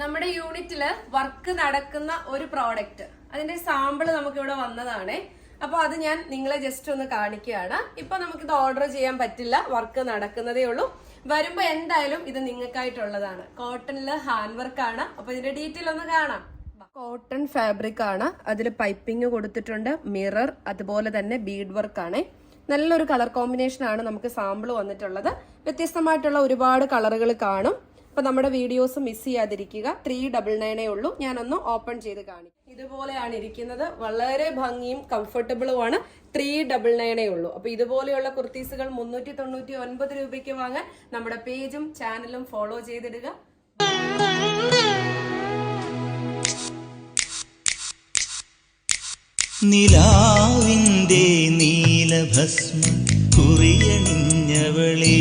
നമ്മുടെ യൂണിറ്റില് വർക്ക് നടക്കുന്ന ഒരു പ്രോഡക്റ്റ്, അതിന്റെ സാമ്പിള് നമുക്ക് ഇവിടെ വന്നതാണ്. അപ്പൊ അത് ഞാൻ നിങ്ങളെ ജസ്റ്റ് ഒന്ന് കാണിക്കുകയാണ്. ഇപ്പൊ നമുക്കിത് ഓർഡർ ചെയ്യാൻ പറ്റില്ല, വർക്ക് നടക്കുന്നതേ ഉള്ളൂ. വരുമ്പോ എന്തായാലും ഇത് നിങ്ങൾക്കായിട്ടുള്ളതാണ്. കോട്ടണില് ഹാൻഡ് വർക്ക് ആണ്. അപ്പൊ ഇതിന്റെ ഡീറ്റെയിൽ ഒന്ന് കാണാം. കോട്ടൺ ഫാബ്രിക് ആണ്, അതിൽ പൈപ്പിംഗ് കൊടുത്തിട്ടുണ്ട്, മിറർ, അതുപോലെ തന്നെ ബീഡ് വർക്ക് ആണ്. നല്ലൊരു കളർ കോമ്പിനേഷൻ ആണ് നമുക്ക് സാമ്പിൾ വന്നിട്ടുള്ളത്. വ്യത്യസ്തമായിട്ടുള്ള ഒരുപാട് കളറുകൾ കാണും. അപ്പൊ നമ്മുടെ വീഡിയോസ് മിസ് ചെയ്യാതിരിക്കുക. 399 ഉള്ളൂ. ഞാനൊന്ന് ഓപ്പൺ ചെയ്ത് കാണിക്കും. ഇതുപോലെയാണ് ഇരിക്കുന്നത്. വളരെ ഭംഗിയും കംഫർട്ടബിളുമാണ്. 399 ഉള്ളൂ. അപ്പൊ ഇതുപോലെയുള്ള കുർത്തീസുകൾ 399 രൂപയ്ക്ക് വാങ്ങാൻ നമ്മുടെ പേജും ചാനലും ഫോളോ ചെയ്തിടുക. നിലാവിന്റെ നീലഭസ്മം കുറിയണിഞ്ഞവളേ